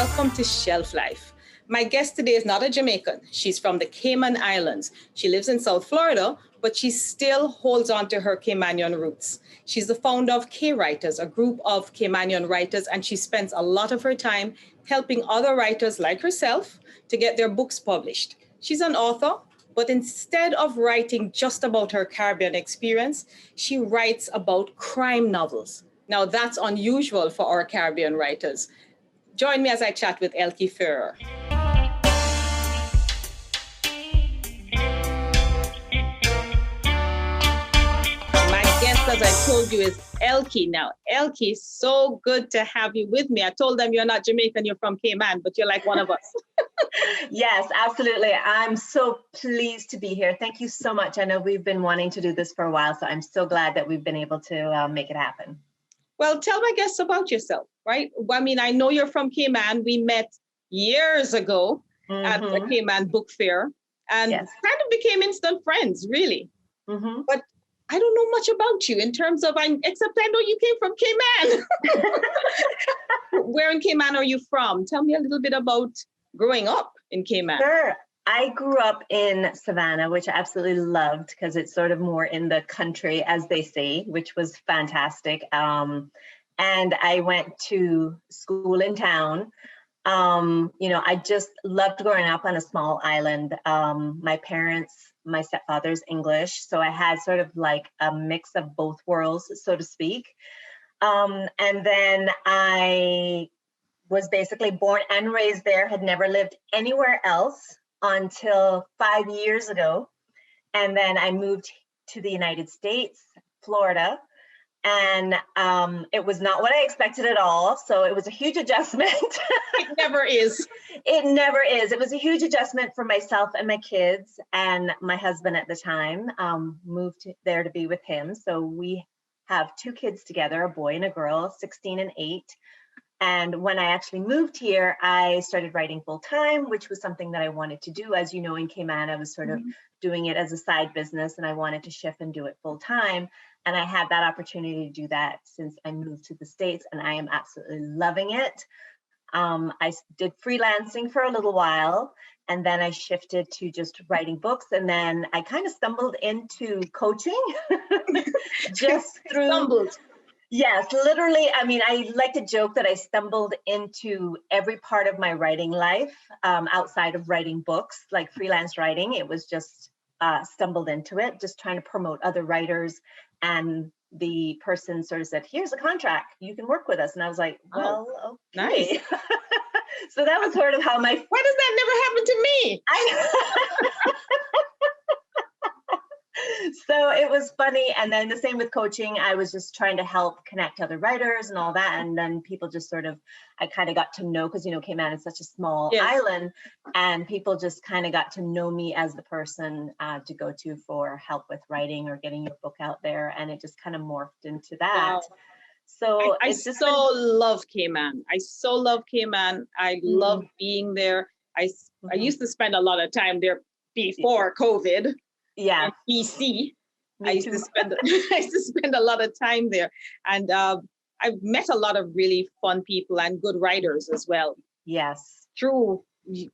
welcome to Shelf Life. My guest today is not a Jamaican. She's from the Cayman Islands. She lives in South Florida, but she still holds on to her Caymanian roots. She's the founder of K-Writers, a group of Caymanian writers, and she spends a lot of her time helping other writers like herself to get their books published. She's an author, but instead of writing just about her Caribbean experience, she writes about crime novels. Now, that's unusual for our Caribbean writers. Join me as I chat with Elke Feuer. My guest, as I told you, is Elke. Now, Elke, so good to have you with me. I told them you're not Jamaican, you're from Cayman, but you're like one of us. Yes, absolutely. I'm so pleased to be here. Thank you so much. I know we've been wanting to do this for a while, so I'm so glad that we've been able to make it happen. Well, tell my guests about yourself, right? I mean, I know you're from Cayman. We met years ago at the Cayman Book Fair and kind of became instant friends, really. But I don't know much about you in terms of, except I know you came from Cayman. Where in Cayman are you from? Tell me a little bit about growing up in Cayman. Sure. I grew up in Savannah, which I absolutely loved because it's sort of more in the country, as they say, which was fantastic. And I went to school in town. I just loved growing up on a small island. My stepfather's English, so I had sort of like a mix of both worlds, so to speak. And then I was basically born and raised there, had never lived anywhere else until 5 years ago. And then I moved to the United States, Florida, and it was not what I expected at all. So it was a huge adjustment. It never is. It never is. It was a huge adjustment for myself and my kids, and my husband at the time moved there to be with him. So we have 2 kids together, a boy and a girl, 16 and 8. And when I actually moved here, I started writing full time, which was something that I wanted to do. As you know, in Cayman, I was sort of doing it as a side business, and I wanted to shift and do it full time. And I had that opportunity to do that since I moved to the States, and I am absolutely loving it. I did freelancing for a little while, and then I shifted to just writing books. And then I kind of stumbled into coaching just through. Yes, literally. I mean, I like to joke that I stumbled into every part of my writing life outside of writing books, like freelance writing. It was just stumbled into it, just trying to promote other writers. And the person sort of said, here's a contract, you can work with us. And I was like, well, okay. Nice. So that was sort of how why does that never happen to me? So it was funny. And then the same with coaching. I was just trying to help connect other writers and all that. And then people just I kind of got to know, because, Cayman is such a small island, and people just kind of got to know me as the person to go to for help with writing or getting your book out there. And it just kind of morphed into that. Wow. So I love Cayman. I so love Cayman. I love being there. I used to spend a lot of time there before COVID. Yeah, BC. I used to spend a lot of time there, and I've met a lot of really fun people and good writers as well. Yes, through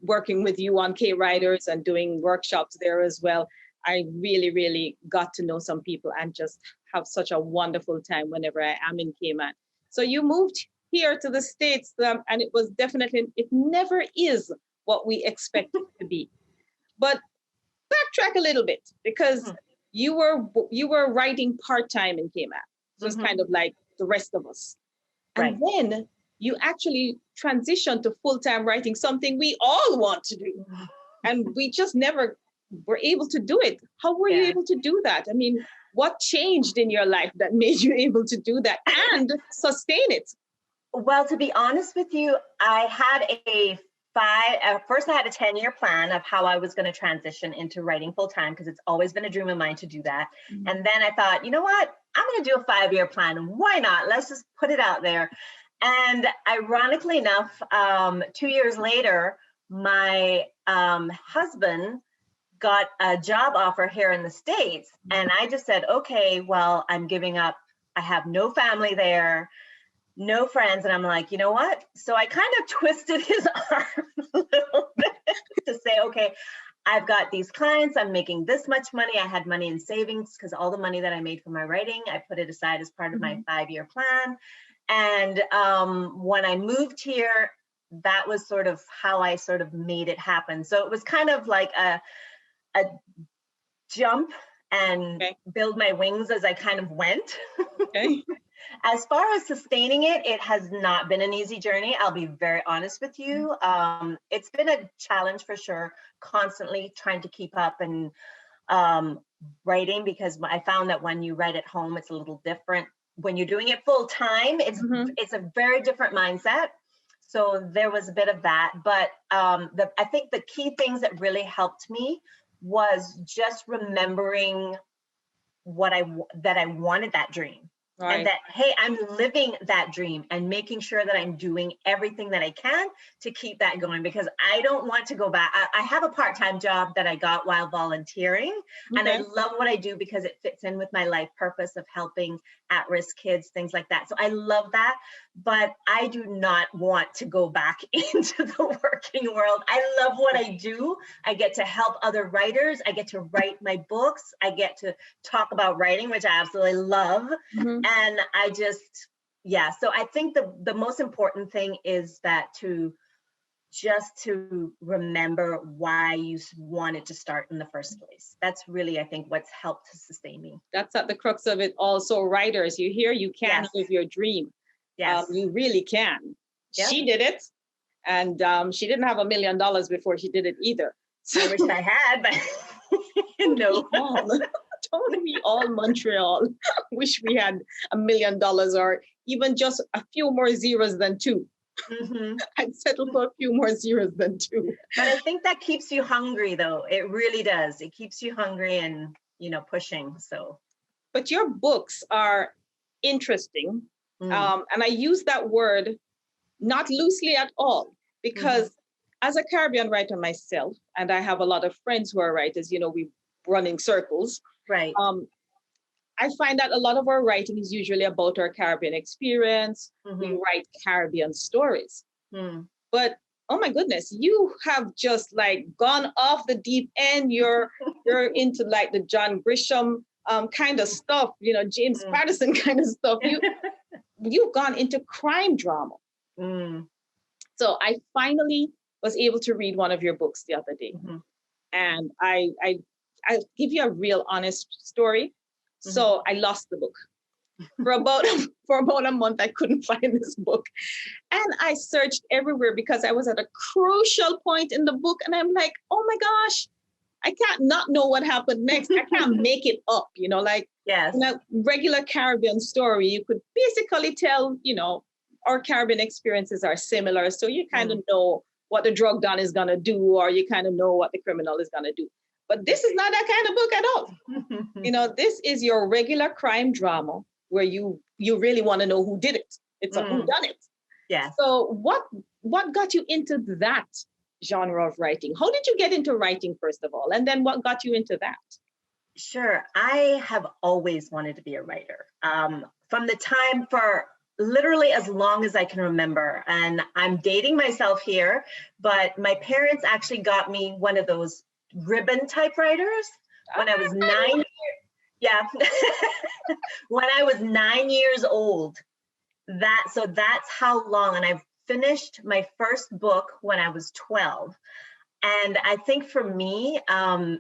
working with you on K-Writers and doing workshops there as well. I really, really got to know some people and just have such a wonderful time whenever I am in Cayman. So you moved here to the States, and it was it never is what we expect it to be. But backtrack a little bit, because you were writing part-time in Cayman, just kind of like the rest of us. And then you actually transitioned to full-time writing, something we all want to do. And we just never were able to do it. How were you able to do that? I mean, what changed in your life that made you able to do that and sustain it? Well, to be honest with you, I had first I had a 10-year plan of how I was going to transition into writing full time, because it's always been a dream of mine to do that. And then I thought, you know what, I'm going to do a 5-year plan. Why not? Let's just put it out there. And ironically enough, 2 years later, my husband got a job offer here in the States. And I just said, okay, well, I'm giving up. I have no family there. no friends. And I'm like, you know what? So I kind of twisted his arm a little bit to say, okay, I've got these clients, I'm making this much money. I had money in savings because all the money that I made from my writing, I put it aside as part of my 5-year plan. And when I moved here, that was sort of how I sort of made it happen. So it was kind of like a jump and build my wings as I kind of went. Okay. As far as sustaining it, it has not been an easy journey. I'll be very honest with you. It's been a challenge for sure, constantly trying to keep up and writing, because I found that when you write at home, it's a little different. When you're doing it full time, it's a very different mindset. So there was a bit of that, but I think the key things that really helped me was just remembering that I wanted that dream. Right. And that, hey, I'm living that dream and making sure that I'm doing everything that I can to keep that going, because I don't want to go back. I have a part-time job that I got while volunteering, and I love what I do because it fits in with my life purpose of helping at-risk kids, things like that. So I love that, but I do not want to go back into the working world. I love what I do. I get to help other writers. I get to write my books. I get to talk about writing, which I absolutely love. And I just, so I think the most important thing is that to remember why you wanted to start in the first place. That's really, I think, what's helped to sustain me. That's at the crux of it. Also, writers, you hear, you can live your dream. Yes. You really can. Yep. She did it. And she didn't have $1 million before she did it either. So, I wish I had, but no. Don't we all, Montreal, wish we had $1 million or even just a few more zeros than 2. I'd settle for a few more zeros than 2. But I think that keeps you hungry, though. It really does. It keeps you hungry and, pushing. So. But your books are interesting. And I use that word not loosely at all, because as a Caribbean writer myself, and I have a lot of friends who are writers, we run in circles. Right. I find that a lot of our writing is usually about our Caribbean experience. We write Caribbean stories. But oh my goodness, you have just like gone off the deep end. You're into like the John Grisham kind of stuff, James Patterson kind of stuff. You've gone into crime drama. So I finally was able to read one of your books the other day, and I'll give you a real honest story. So I lost the book. For about a month, I couldn't find this book. And I searched everywhere because I was at a crucial point in the book. And I'm like, oh my gosh, I can't not know what happened next. I can't make it up, in a regular Caribbean story, you could basically tell, our Caribbean experiences are similar. So you kind of know what the drug don is going to do, or you kind of know what the criminal is going to do. But this is not that kind of book at all. This is your regular crime drama where you really want to know who did it. It's a whodunit. Yeah. So what got you into that genre of writing? How did you get into writing, first of all? And then what got you into that? Sure. I have always wanted to be a writer. From the time for literally as long as I can remember. And I'm dating myself here, but my parents actually got me one of those ribbon typewriters when I was 9 years. Yeah. When I was 9 years old. So that's how long. And I finished my first book when I was 12. And I think for me,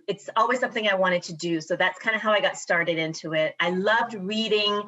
it's always something I wanted to do. So that's kind of how I got started into it. I loved reading.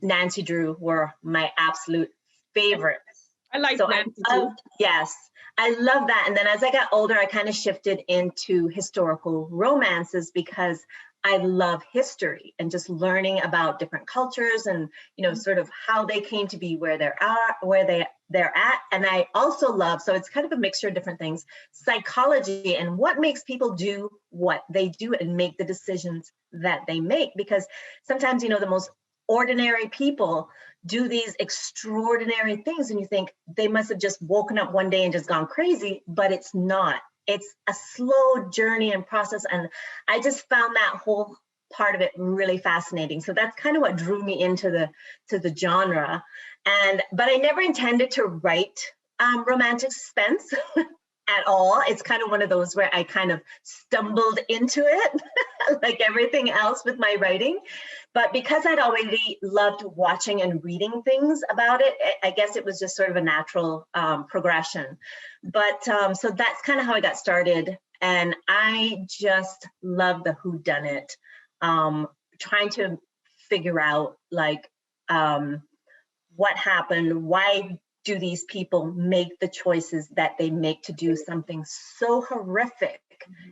Nancy Drew were my absolute favorites. I like Nancy Drew. Yes, I love that. And then as I got older, I kind of shifted into historical romances because I love history and just learning about different cultures and, sort of how they came to be where they're at. And I also love, so it's kind of a mixture of different things, psychology and what makes people do what they do and make the decisions that they make. Because sometimes, the most ordinary people do these extraordinary things and you think they must have just woken up one day and just gone crazy, but it's not. It's a slow journey and process. And I just found that whole part of it really fascinating. So that's kind of what drew me into the genre. But I never intended to write romantic suspense at all. It's kind of one of those where I kind of stumbled into it, like everything else with my writing. But because I'd already loved watching and reading things about it, I guess it was just sort of a natural progression. But so that's kind of how I got started. And I just love the whodunit, trying to figure out like what happened, why do these people make the choices that they make to do something so horrific,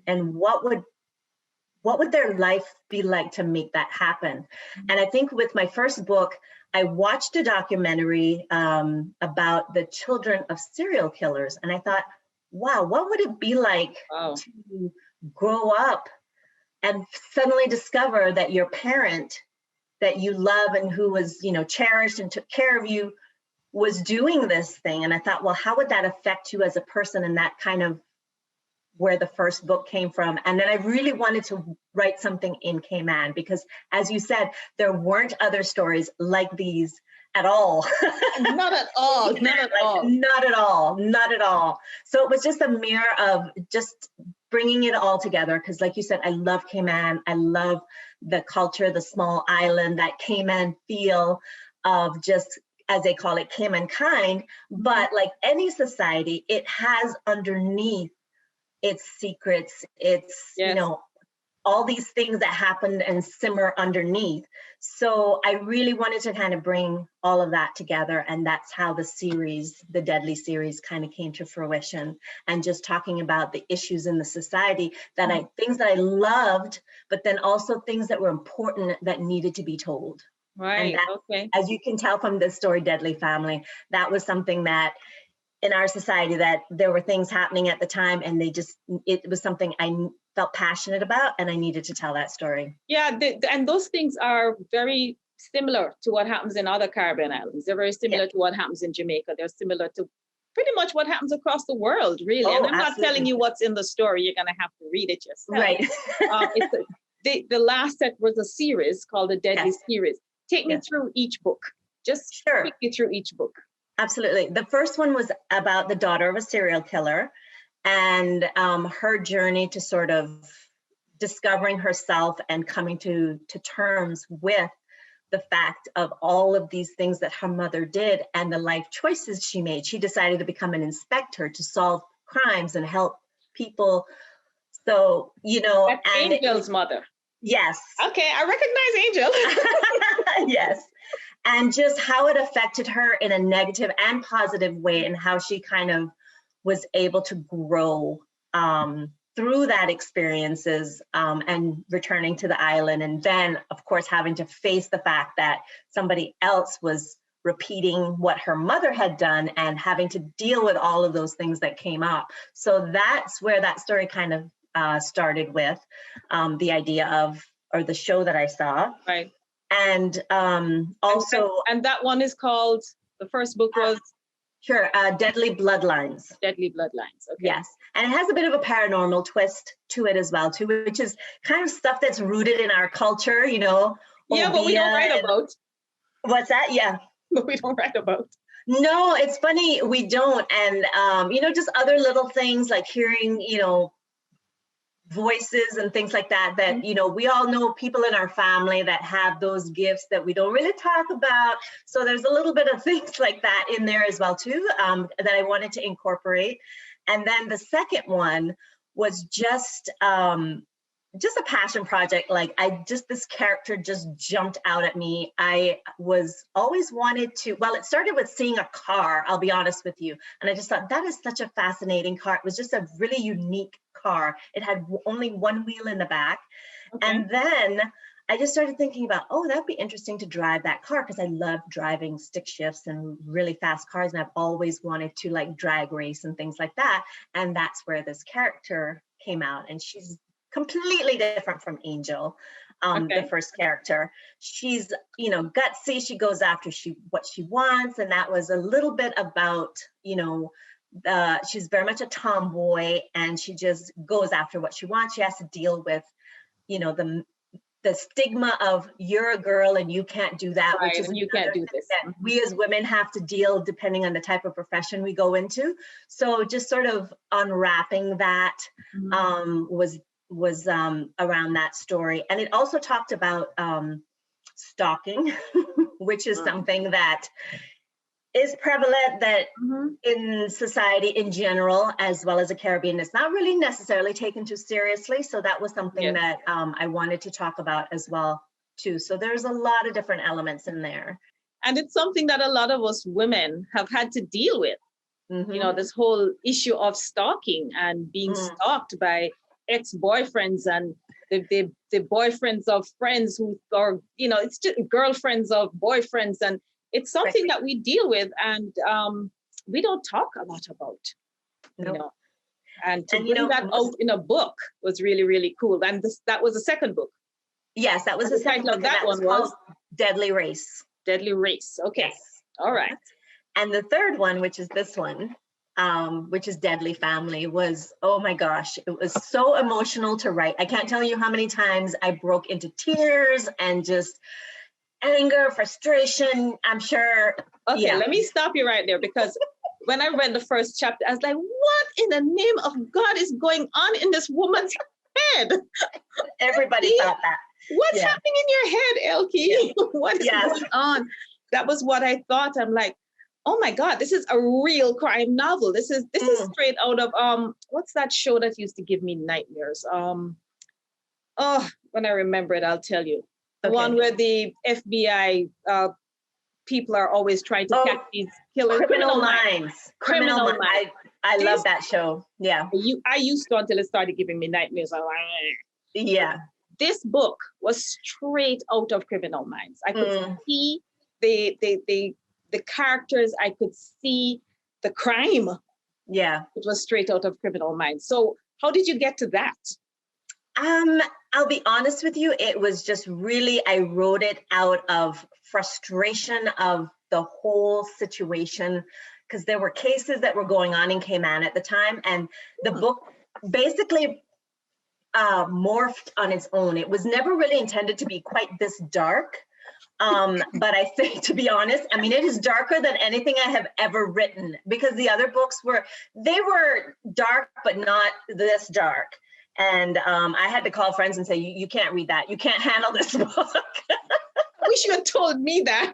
and what would their life be like to make that happen? And I think with my first book, I watched a documentary about the children of serial killers, and I thought, wow, what would it be like to grow up and suddenly discover that your parent that you love and who was, cherished and took care of you was doing this thing? And I thought, well, how would that affect you as a person? And that kind of where the first book came from. And then I really wanted to write something in Cayman because, as you said, there weren't other stories like these at all. Not at all, not at all. Not at all, not at all. So it was just a mirror of just bringing it all together. Because like you said, I love Cayman. I love the culture, the small island, that Cayman feel of just, as they call it, Cayman kind. But like any society, it has underneath its secrets, its, all these things that happened and simmer underneath. So I really wanted to kind of bring all of that together. And that's how the series, the Deadly series, kind of came to fruition. And just talking about the issues in the society that things that I loved, but then also things that were important that needed to be told. Right, and as you can tell from this story, Deadly Family, that was something that in our society, that there were things happening at the time, and it was something I felt passionate about, and I needed to tell that story. Yeah, and those things are very similar to what happens in other Caribbean islands. They're very similar to what happens in Jamaica. They're similar to pretty much what happens across the world, really. Oh, and I'm absolutely. not telling you what's in the story. You're going to have to read it yourself. Right. The last set was a series called the Deadly series. Take me through each book. Just take me through each book. Absolutely. The first one was about the daughter of a serial killer and her journey to sort of discovering herself and coming to terms with the fact of all of these things that her mother did and the life choices she made. She decided to become an inspector to solve crimes and help people. So, That's Angel's mother. Yes. Okay, I recognize Angel. Yes. And just how it affected her in a negative and positive way, and how she kind of was able to grow through that experiences and returning to the island. And then, of course, having to face the fact that somebody else was repeating what her mother had done and having to deal with all of those things that came up. So that's where that story kind of started with the idea of, or the show that I saw. Right. And also... And that one is called, the first book was? Sure, Deadly Bloodlines. Deadly Bloodlines, okay. Yes, and it has a bit of a paranormal twist to it as well, too, which is kind of stuff that's rooted in our culture, Yeah, but we don't write about. What's that? Yeah. But we don't write about. No, it's funny, we don't. And, just other little things like hearing, voices and things like that, we all know people in our family that have those gifts that we don't really talk about. So there's a little bit of things like that in there as well too, that I wanted to incorporate. And then the second one was just a passion project. Like this character just jumped out at me. I was always wanted to, it started with seeing a car, I'll be honest with you. And I just thought that is such a fascinating car. It was just a really unique car. It had only one wheel in the back. Okay. And then I just started thinking about, that'd be interesting to drive that car, because I love driving stick shifts and really fast cars. And I've always wanted to like drag race and things like that. And that's where this character came out. And she's completely different from Angel, the first character. She's, gutsy. She goes after what she wants. And that was a little bit about, she's very much a tomboy, and she just goes after what she wants. She has to deal with, the the stigma of you're a girl and you can't do that, Right, which is and you can't do this. that we as women have to deal depending on the type of profession we go into. So just sort of unwrapping that was around that story. And it also talked about stalking, which is something that is prevalent that in society in general, as well as the Caribbean, it's not really necessarily taken too seriously. So that was something that I wanted to talk about as well too. So there's a lot of different elements in there. And it's something that a lot of us women have had to deal with. You know, this whole issue of stalking and being stalked by ex-boyfriends and the boyfriends of friends who are, you know, it's just girlfriends of boyfriends. And it's something that we deal with and we don't talk a lot about, you know. And to bring that out in a book was really, really cool. And that was the second book. Yes, that was the second book. That one was Deadly Race. Deadly Race. Okay. Yes. All right. And the third one, which is this one, which is Deadly Family, was, oh my gosh, it was so emotional to write. I can't tell you how many times I broke into tears and just anger, frustration, I'm sure. Okay, let me stop you right there, because when I read the first chapter, I was like, what in the name of God is going on in this woman's head? Everybody thought that. What's happening in your head, Elke? What is going on? That was what I thought. I'm like, oh my God, this is a real crime novel. This is straight out of what's that show that used to give me nightmares? When I remember it, I'll tell you. The one where the FBI people are always trying to catch these killers. Criminal Minds. Criminal Minds. I love that show. Yeah. I used to until it started giving me nightmares. Yeah. This book was straight out of Criminal Minds. I could see the characters. I could see the crime. Yeah. It was straight out of Criminal Minds. So how did you get to that? I'll be honest with you, it was just really, I wrote it out of frustration of the whole situation, because there were cases that were going on in Cayman at the time, and the book basically morphed on its own. It was never really intended to be quite this dark, but I think, to be honest, I mean, it is darker than anything I have ever written, because the other books were dark, but not this dark. And I had to call friends and say, you can't read that. You can't handle this book. I wish you had told me that.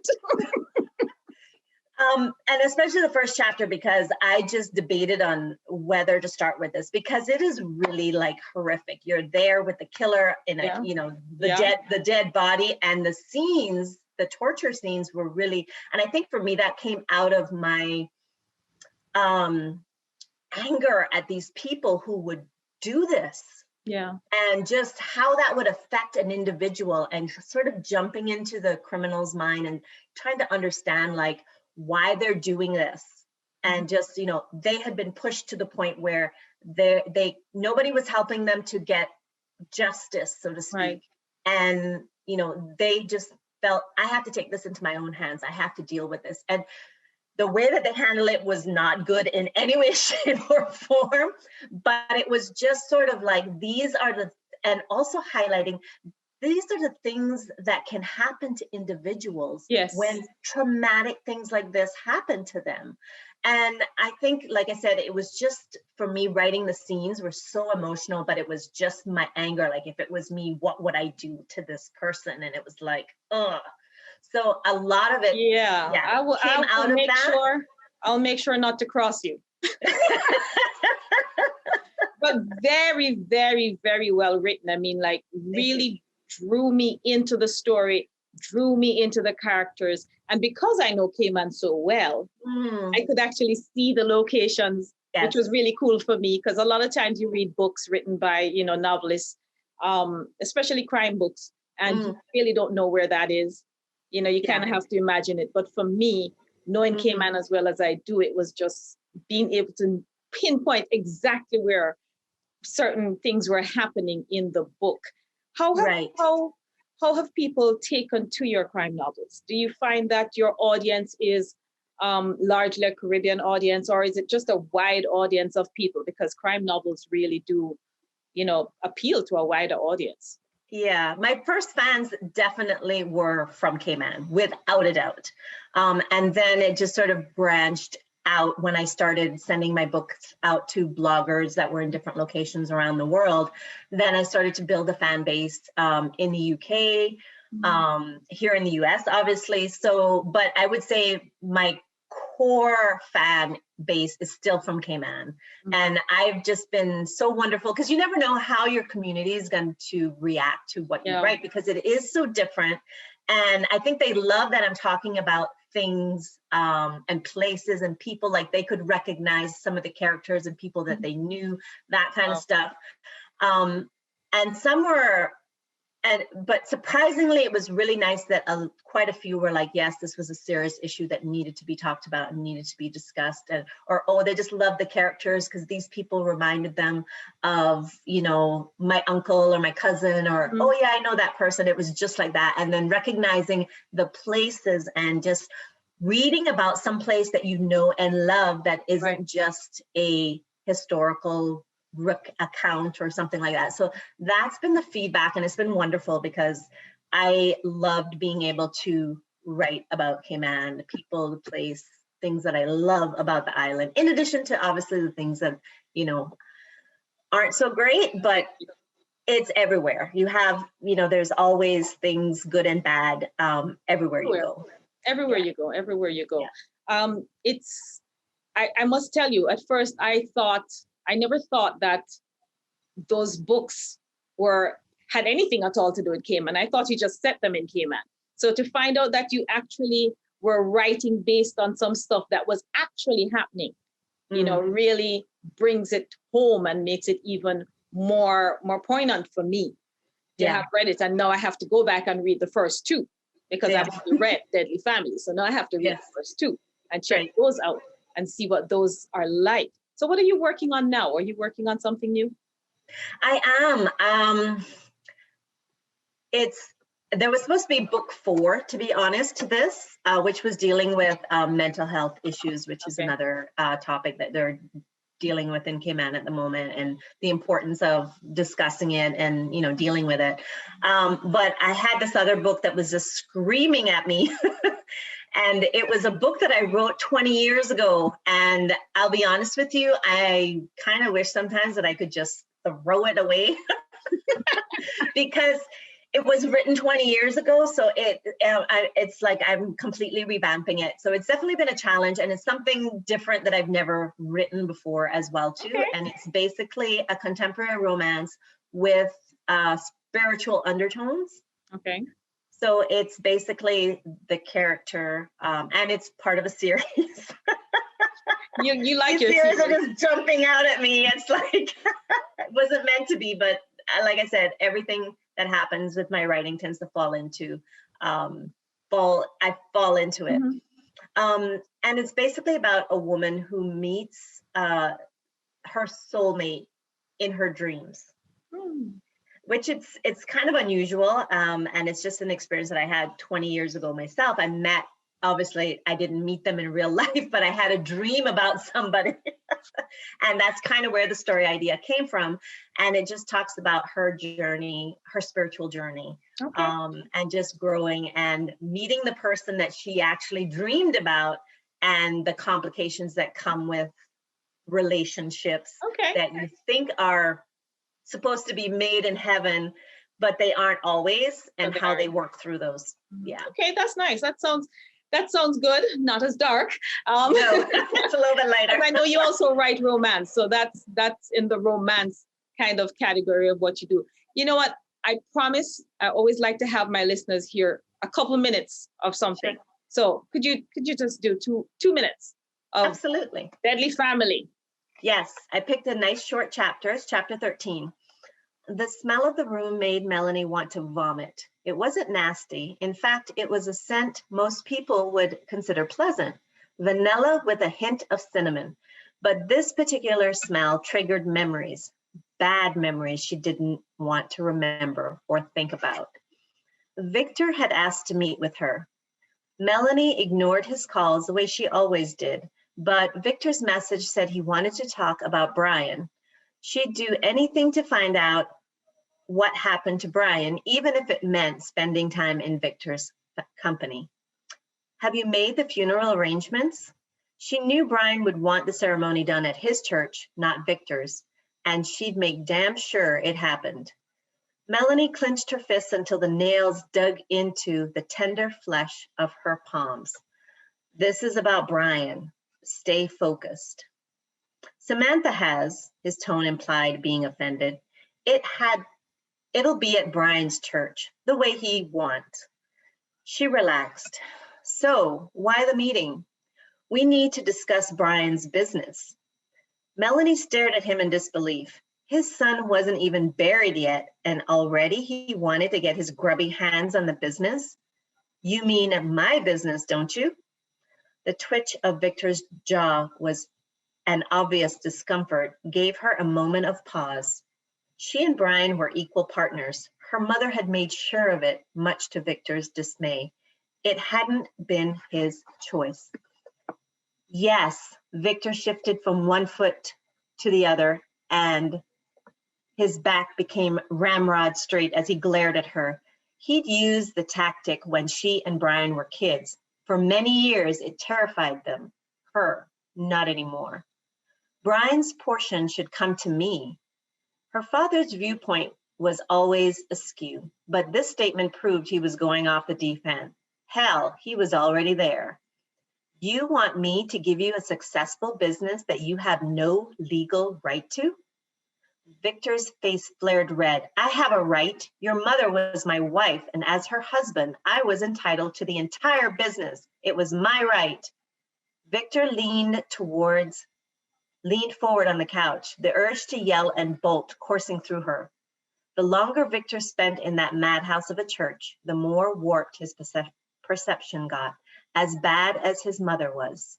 And especially the first chapter, because I just debated on whether to start with this, because it is really like horrific. You're there with the killer in a, you know, the dead body, and the scenes, the torture scenes were really, and I think for me that came out of my anger at these people who would do this. Yeah. And just how that would affect an individual, and sort of jumping into the criminal's mind and trying to understand like why they're doing this. And just, you know, they had been pushed to the point where nobody was helping them to get justice, so to speak. Right. And, you know, they just felt, I have to take this into my own hands. I have to deal with this. And the way that they handle it was not good in any way, shape, or form, but it was just sort of like, and also highlighting, these are the things that can happen to individuals when traumatic things like this happen to them. And I think, like I said, it was just, for me, writing the scenes were so emotional, but it was just my anger. Like, if it was me, what would I do to this person? And it was like, ugh. So a lot of it, I'll make sure not to cross you. But very, very, very well written. I mean, like, really drew me into the story, drew me into the characters. And because I know Cayman so well, I could actually see the locations, which was really cool for me, because a lot of times you read books written by, you know, novelists, especially crime books, and you really don't know where that is. You know, you kind of have to imagine it. But for me, knowing Cayman as well as I do, it was just being able to pinpoint exactly where certain things were happening in the book. How have people taken to your crime novels? Do you find that your audience is largely a Caribbean audience, or is it just a wide audience of people? Because crime novels really do, you know, appeal to a wider audience. Yeah, my first fans definitely were from Cayman, without a doubt. And then it just sort of branched out when I started sending my books out to bloggers that were in different locations around the world. Then I started to build a fan base in the UK, here in the US, obviously. So, but I would say my core fan base is still from Cayman. And I've just been so wonderful, because you never know how your community is going to react to what you write, because it is so different. And I think they love that I'm talking about things and places and people, like they could recognize some of the characters and people that they knew, that kind of stuff. And some were, but surprisingly, it was really nice that quite a few were like, yes, this was a serious issue that needed to be talked about and needed to be discussed. Or, oh, they just loved the characters because these people reminded them of, you know, my uncle or my cousin, or, oh yeah, I know that person. It was just like that. And then recognizing the places and just reading about some place that you know and love that isn't just a historical account or something like that. So that's been the feedback, and it's been wonderful because I loved being able to write about Cayman, the people, the place, things that I love about the island, in addition to obviously the things that, you know, aren't so great, but it's everywhere. You have, you know, there's always things good and bad everywhere you go. Everywhere you go, everywhere you go. It's, I must tell you, at first I never thought that those books had anything at all to do with Cayman. I thought you just set them in Cayman. So to find out that you actually were writing based on some stuff that was actually happening, you know, really brings it home and makes it even more poignant for me to have read it. And now I have to go back and read the first two, because I've already read Deadly Family. So now I have to read the first two and check those out and see what those are like. So what are you working on now? Are you working on something new? I am. There was supposed to be book 4, to be honest, to this, which was dealing with mental health issues, which is another topic that they're dealing with in Cayman at the moment, and the importance of discussing it and, you know, dealing with it. But I had this other book that was just screaming at me. And it was a book that I wrote 20 years ago. And I'll be honest with you, I kind of wish sometimes that I could just throw it away because it was written 20 years ago. So it's like I'm completely revamping it. So it's definitely been a challenge, and it's something different that I've never written before as well too. And it's basically a contemporary romance with spiritual undertones. Okay. So it's basically the character, and it's part of a series. You like your series are just jumping out at me. It's like, it wasn't meant to be, but like I said, everything that happens with my writing tends to fall into, I fall into it. And it's basically about a woman who meets her soulmate in her dreams. Which it's kind of unusual, and it's just an experience that I had 20 years ago myself. Obviously I didn't meet them in real life, but I had a dream about somebody. And that's kind of where the story idea came from. And it just talks about her journey, her spiritual journey, and just growing and meeting the person that she actually dreamed about, and the complications that come with relationships that you think are supposed to be made in heaven, but they aren't always, and how they work through those. Okay, that's nice. That sounds good. Not as dark. No, it's a little bit lighter. And I know you also write romance, so that's in the romance kind of category of what you do. You know what? I promise I always like to have my listeners hear a couple of minutes of something. Sure. So could you just do two minutes of Absolutely. Deadly Family? Yes, I picked a nice short chapter. It's chapter 13. The smell of the room made Melanie want to vomit. It wasn't nasty. In fact, it was a scent most people would consider pleasant, vanilla with a hint of cinnamon. But this particular smell triggered memories, bad memories she didn't want to remember or think about. Victor had asked to meet with her. Melanie ignored his calls the way she always did, but Victor's message said he wanted to talk about Brian. She'd do anything to find out what happened to Brian, even if it meant spending time in Victor's company. Have you made the funeral arrangements? She knew Brian would want the ceremony done at his church, not Victor's, and she'd make damn sure it happened. Melanie clenched her fists until the nails dug into the tender flesh of her palms. This is about Brian. Stay focused. Samantha has, his tone implied being offended, it'll be at Brian's church, the way he wants. She relaxed. So, why the meeting? We need to discuss Brian's business. Melanie stared at him in disbelief. His son wasn't even buried yet, and already he wanted to get his grubby hands on the business? You mean my business, don't you? The twitch of Victor's jaw was an obvious discomfort, gave her a moment of pause. She and Brian were equal partners. Her mother had made sure of it, much to Victor's dismay. It hadn't been his choice. Yes, Victor shifted from one foot to the other, and his back became ramrod straight as he glared at her. He'd used the tactic when she and Brian were kids. For many years, it terrified them. Her, not anymore. Brian's portion should come to me. Her father's viewpoint was always askew, but this statement proved he was going off the deep end. Hell, he was already there. You want me to give you a successful business that you have no legal right to? Victor's face flared red. I have a right. Your mother was my wife, and as her husband, I was entitled to the entire business. It was my right. Victor leaned forward on the couch, the urge to yell and bolt coursing through her. The longer Victor spent in that madhouse of a church, the more warped his perception got, as bad as his mother was.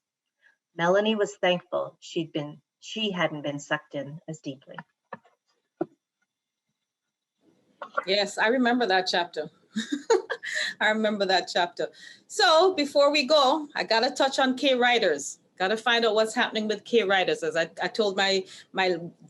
Melanie was thankful she hadn't been sucked in as deeply. Yes, I remember that chapter. I remember that chapter. So before we go, I got to touch on K-Writers. Got to find out what's happening with K-Writers. As I told my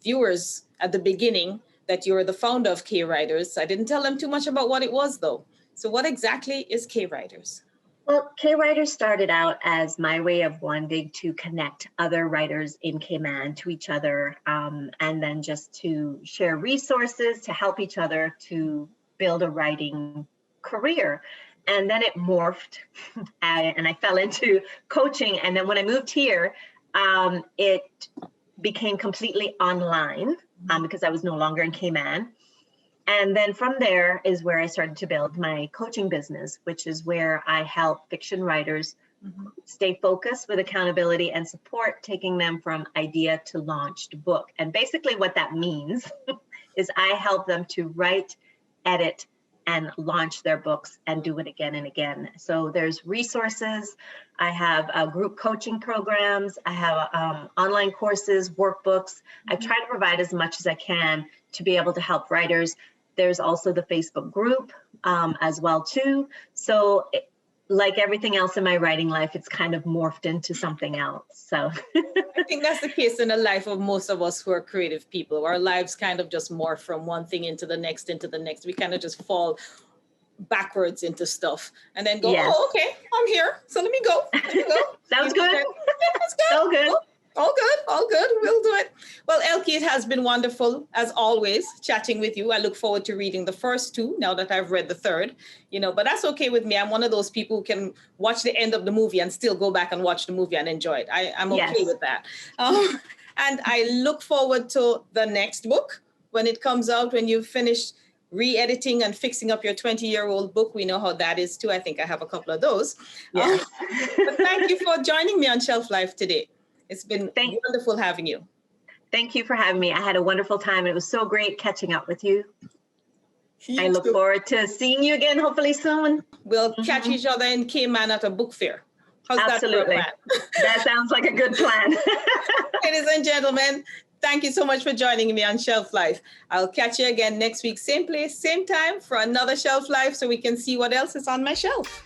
viewers at the beginning that you're the founder of K-Writers. I didn't tell them too much about what it was, though. So what exactly is K-Writers? Well, K-Writers started out as my way of wanting to connect other writers in Cayman to each other, and then just to share resources to help each other to build a writing career. And then it morphed, and I fell into coaching. And then when I moved here, it became completely online because I was no longer in Cayman. And then from there is where I started to build my coaching business, which is where I help fiction writers stay focused with accountability and support, taking them from idea to launched book. And basically what that means is I help them to write, edit, and launch their books and do it again and again. So there's resources. I have group coaching programs. I have online courses, workbooks. I try to provide as much as I can to be able to help writers. There's also the Facebook group as well too. So like everything else in my writing life, it's kind of morphed into something else. So I think that's the case in the life of most of us who are creative people. Our lives kind of just morph from one thing into the next, We kind of just fall backwards into stuff and then go, yes. Oh, okay, I'm here. So let me go. Sounds good. Yeah, that's good. So good. All good. We'll do it. Well, Elke, it has been wonderful, as always, chatting with you. I look forward to reading the first two now that I've read the third, but that's okay with me. I'm one of those people who can watch the end of the movie and still go back and watch the movie and enjoy it. I'm okay with that. And I look forward to the next book when it comes out, when you've finished re-editing and fixing up your 20-year-old book. We know how that is too. I think I have a couple of those. Yes. But thank you for joining me on Shelf Life today. It's been wonderful having you. Thank you for having me. I had a wonderful time. It was so great catching up with you. I look forward to seeing you again, hopefully soon. We'll catch each other in Cayman at a book fair. How's Absolutely. That That sounds like a good plan. Ladies and gentlemen, thank you so much for joining me on Shelf Life. I'll catch you again next week, same place, same time for another Shelf Life so we can see what else is on my shelf.